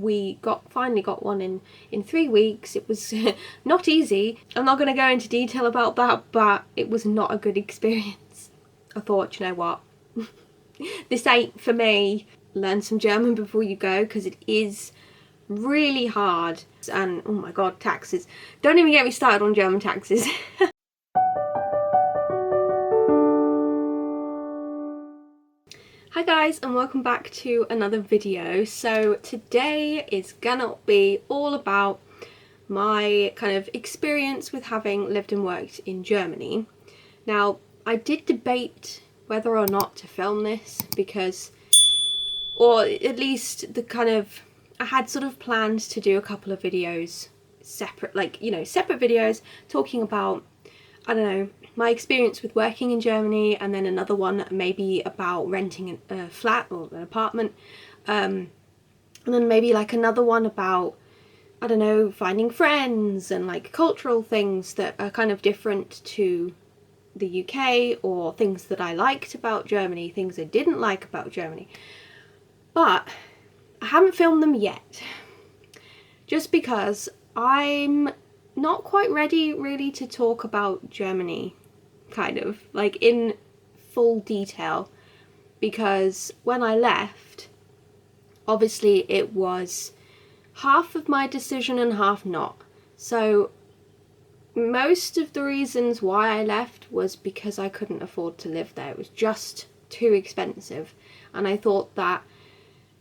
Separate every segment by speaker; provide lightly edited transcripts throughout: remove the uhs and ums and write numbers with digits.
Speaker 1: We finally got one in 3 weeks. It was not easy. I'm not going to go into detail about that, but it was not a good experience. I thought, you know what, this ain't for me. Learn some German before you go, because it is really hard. And oh my god, taxes. Don't even get me started on German taxes. Hi guys, and welcome back to another video. So today is gonna be all about my kind of experience with having lived and worked in Germany. Now, I did debate whether or not to film this because, or at least I had sort of planned to do a couple of videos separate, separate videos talking about, I don't know, my experience with working in Germany, and then another one maybe about renting a flat or an apartment, and then maybe like another one about, I don't know, finding friends and like cultural things that are kind of different to the UK, or things that I liked about Germany, things I didn't like about Germany. But I haven't filmed them yet, just because I'm not quite ready really to talk about Germany kind of like in full detail, because when I left, obviously it was half of my decision and half not. So most of the reasons why I left was because I couldn't afford to live there. It was just too expensive, and I thought that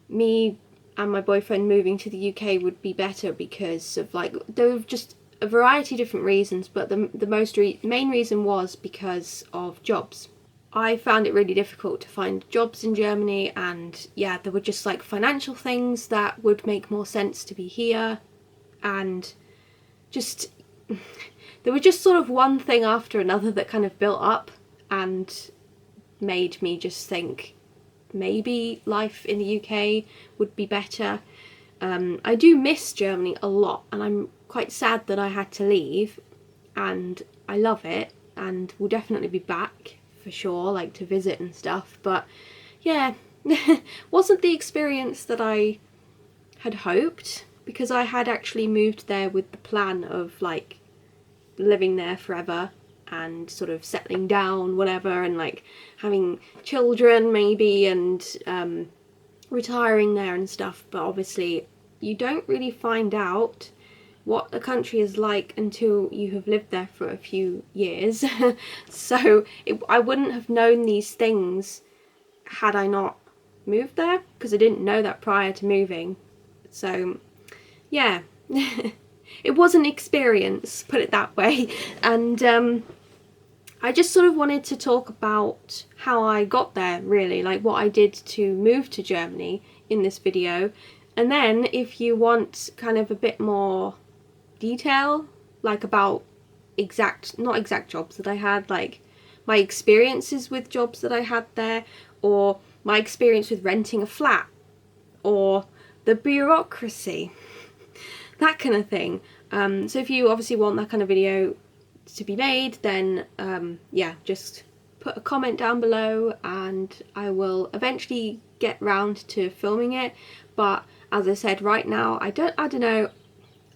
Speaker 1: me and my boyfriend moving to the UK would be better because of there were just a variety of different reasons, but the main reason was because of jobs. I found it really difficult to find jobs in Germany, and yeah, there were just like financial things that would make more sense to be here, and just there was just sort of one thing after another that kind of built up and made me just think maybe life in the UK would be better. I do miss Germany a lot, and I'm quite sad that I had to leave, and I love it and will definitely be back for sure, like to visit and stuff. But yeah, wasn't the experience that I had hoped, because I had actually moved there with the plan of like living there forever and sort of settling down, whatever, and like having children maybe, and retiring there and stuff. But obviously you don't really find out what a country is like until you have lived there for a few years. So I wouldn't have known these things had I not moved there, because I didn't know that prior to moving. So yeah, it was an experience, put it that way. And I just sort of wanted to talk about how I got there, really, like what I did to move to Germany in this video. And then if you want kind of a bit more detail, like about not exact jobs that I had, like my experiences with jobs that I had there, or my experience with renting a flat, or the bureaucracy, that kind of thing. So if you obviously want that kind of video to be made, then yeah, just put a comment down below and I will eventually get round to filming it. But as I said, right now I don't know,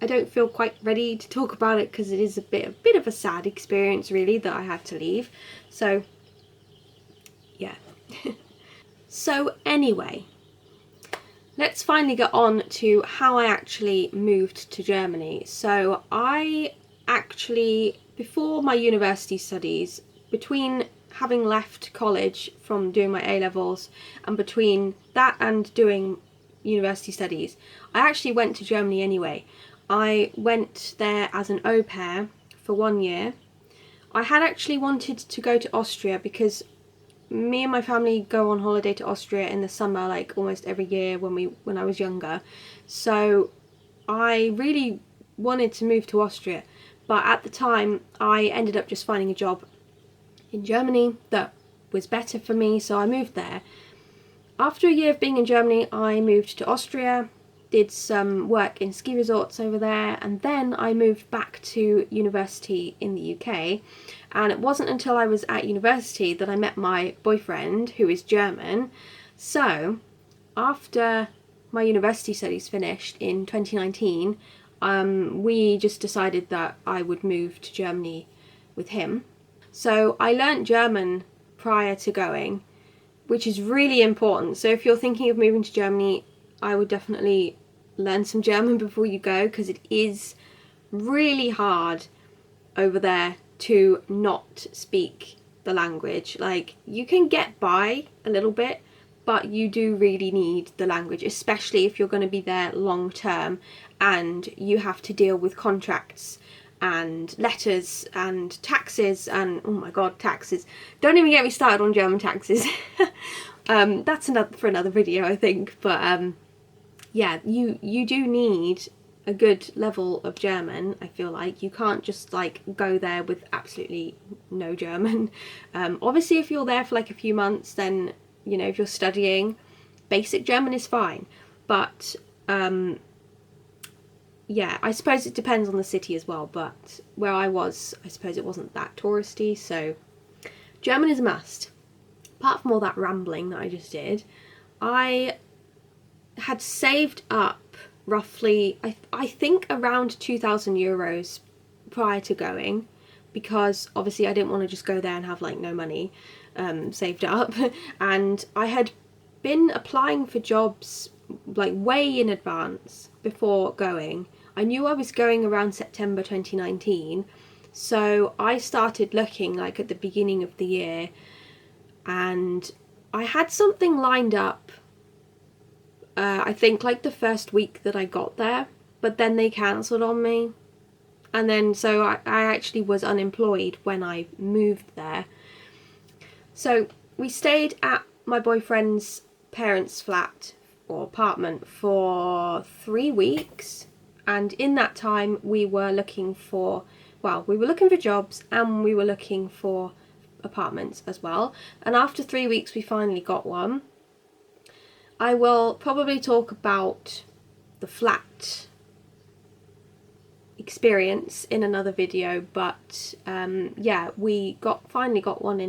Speaker 1: I don't feel quite ready to talk about it, because it is a bit of a sad experience really that I had to leave. So yeah. So anyway, let's finally get on to how I actually moved to Germany. So I actually, before my university studies, between having left college from doing my A-levels and between that and doing university studies, I actually went to Germany anyway. I went there as an au pair for 1 year. I had actually wanted to go to Austria, because me and my family go on holiday to Austria in the summer, like almost every year when I was younger. So I really wanted to move to Austria, but at the time I ended up just finding a job in Germany that was better for me, so I moved there. After a year of being in Germany, I moved to Austria, did some work in ski resorts over there, and then I moved back to university in the UK. And it wasn't until I was at university that I met my boyfriend, who is German. So after my university studies finished in 2019, we just decided that I would move to Germany with him. So I learnt German prior to going, which is really important. So if you're thinking of moving to Germany, I would definitely learn some German before you go, because it is really hard over there to not speak the language. Like, you can get by a little bit, but you do really need the language, especially if you're going to be there long term and you have to deal with contracts and letters and taxes and, oh my god, taxes. Don't even get me started on German taxes. That's for another video, I think. But yeah, you do need a good level of German. I feel like you can't just like go there with absolutely no German. Obviously if you're there for like a few months, then, you know, if you're studying, basic German is fine. But yeah, I suppose it depends on the city as well, but where I was, I suppose it wasn't that touristy, so German is a must. Apart from all that rambling that I just did, I had saved up roughly, I think around 2,000 euros prior to going, because obviously I didn't want to just go there and have like no money saved up. And I had been applying for jobs like way in advance before going. I knew I was going around September 2019, so I started looking like at the beginning of the year, and I had something lined up, I think like the first week that I got there, but then they cancelled on me, and then so I actually was unemployed when I moved there. So we stayed at my boyfriend's parents' flat or apartment for 3 weeks, and in that time we were looking for, well, we were looking for jobs and we were looking for apartments as well. And after 3 weeks we finally got one. I will probably talk about the flat experience in another video, but yeah, we finally got one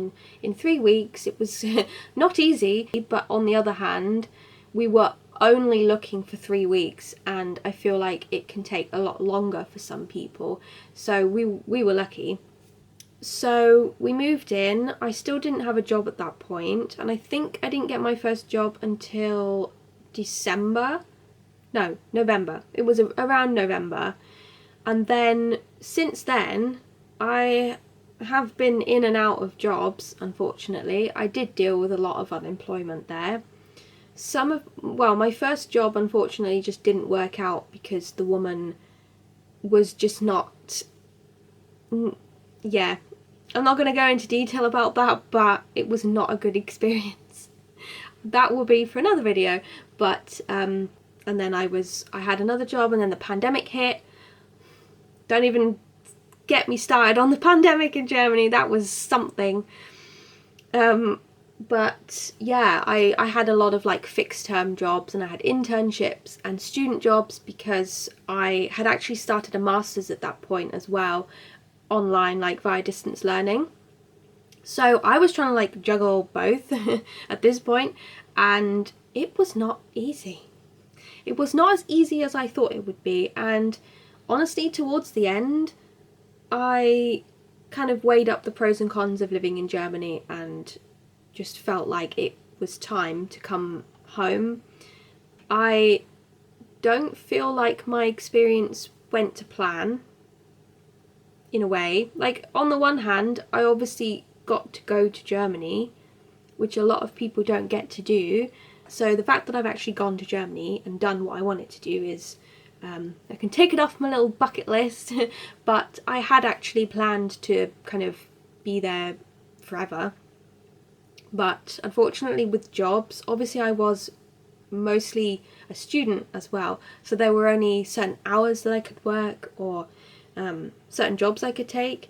Speaker 1: in 3 weeks. It was not easy, but on the other hand, we were only looking for 3 weeks, and I feel like it can take a lot longer for some people, so we were lucky. So we moved in. I still didn't have a job at that point, and I think I didn't get my first job until November. It was around November. And then since then I have been in and out of jobs, unfortunately. I did deal with a lot of unemployment there. My first job unfortunately just didn't work out because the woman was just not, yeah, I'm not going to go into detail about that, but it was not a good experience. That will be for another video. But and then I had another job, and then the pandemic hit. Don't even get me started on the pandemic in Germany. That was something. But yeah, I had a lot of like fixed term jobs, and I had internships and student jobs because I had actually started a master's at that point as well, online, like via distance learning. So I was trying to like juggle both at this point, and it was not easy. It was not as easy as I thought it would be, and honestly, towards the end, I kind of weighed up the pros and cons of living in Germany and just felt like it was time to come home. I don't feel like my experience went to plan, in a way. Like, on the one hand, I obviously got to go to Germany, which a lot of people don't get to do. So the fact that I've actually gone to Germany and done what I wanted to do is, I can take it off my little bucket list. But I had actually planned to kind of be there forever. But unfortunately with jobs, obviously I was mostly a student as well, so there were only certain hours that I could work, or certain jobs I could take.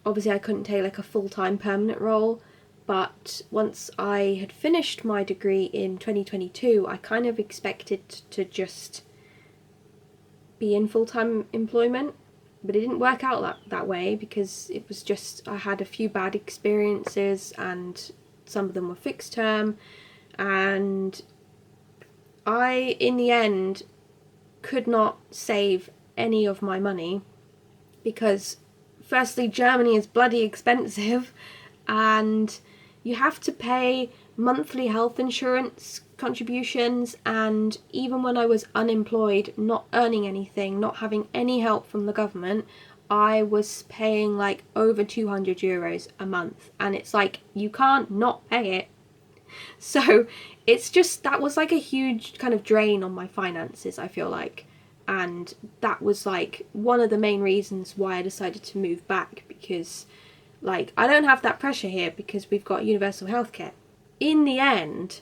Speaker 1: Obviously I couldn't take like a full-time permanent role, but once I had finished my degree in 2022, I kind of expected to just be in full-time employment, but it didn't work out that way, because it was just, I had a few bad experiences and some of them were fixed term, and I, in the end, could not save any of my money because, firstly, Germany is bloody expensive and you have to pay monthly health insurance contributions, and even when I was unemployed, not earning anything, not having any help from the government, I was paying like over 200 euros a month, and it's like you can't not pay it. So it's just, that was like a huge kind of drain on my finances, I feel like. And that was like one of the main reasons why I decided to move back, because like I don't have that pressure here because we've got universal healthcare. In the end,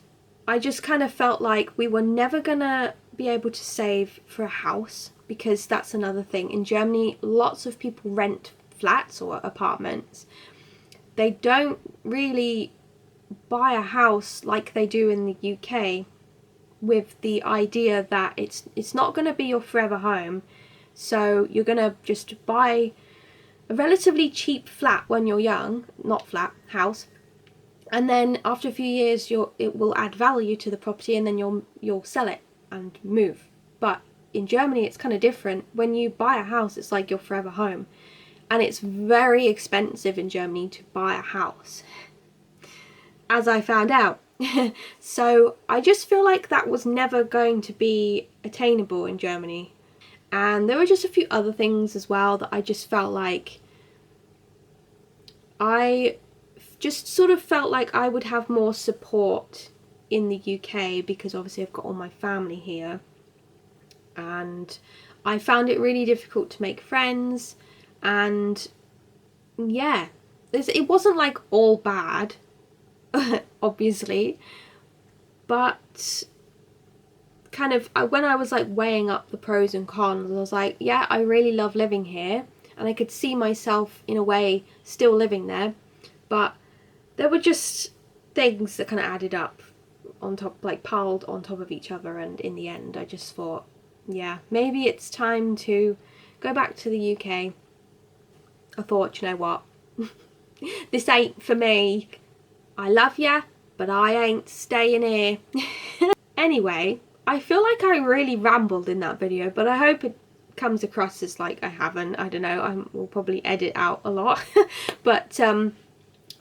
Speaker 1: I just kind of felt like we were never gonna be able to save for a house, because that's another thing. In Germany, lots of people rent flats or apartments. They don't really buy a house like they do in the UK, with the idea that it's not going to be your forever home. So you're going to just buy a relatively cheap flat when you're young, not flat, house, and then after a few years it will add value to the property, and then you'll sell it and move. But in Germany it's kind of different. When you buy a house, it's like your forever home, and it's very expensive in Germany to buy a house, as I found out. So I just feel like that was never going to be attainable in Germany. And there were just a few other things as well that I just felt like I just sort of felt like I would have more support in the UK, because obviously I've got all my family here, and I found it really difficult to make friends. And yeah, it wasn't like all bad, obviously, but kind of when I was like weighing up the pros and cons, I was like, yeah, I really love living here, and I could see myself in a way still living there, but there were just things that kind of added up on top, like piled on top of each other, and in the end I just thought, yeah, maybe it's time to go back to the UK. I thought, you know what, this ain't for me. I love ya, but I ain't staying here. Anyway, I feel like I really rambled in that video, but I hope it comes across as like I haven't. I don't know, I will probably edit out a lot. But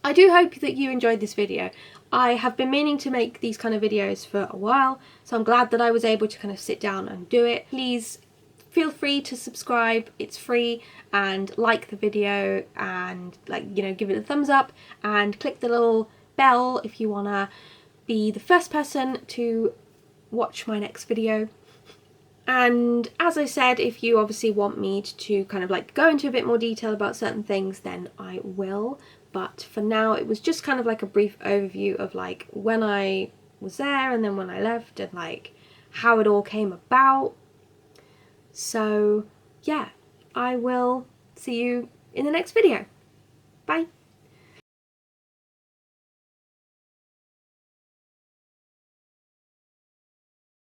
Speaker 1: I do hope that you enjoyed this video. I have been meaning to make these kind of videos for a while, so I'm glad that I was able to kind of sit down and do it. Please feel free to subscribe, it's free, and like the video, and like, you know, give it a thumbs up, and click the little bell if you wanna be the first person to watch my next video. And as I said, if you obviously want me to kind of like go into a bit more detail about certain things, then I will. But for now, it was just kind of like a brief overview of like when I was there and then when I left, and like how it all came about. So yeah, I will see you in the next video.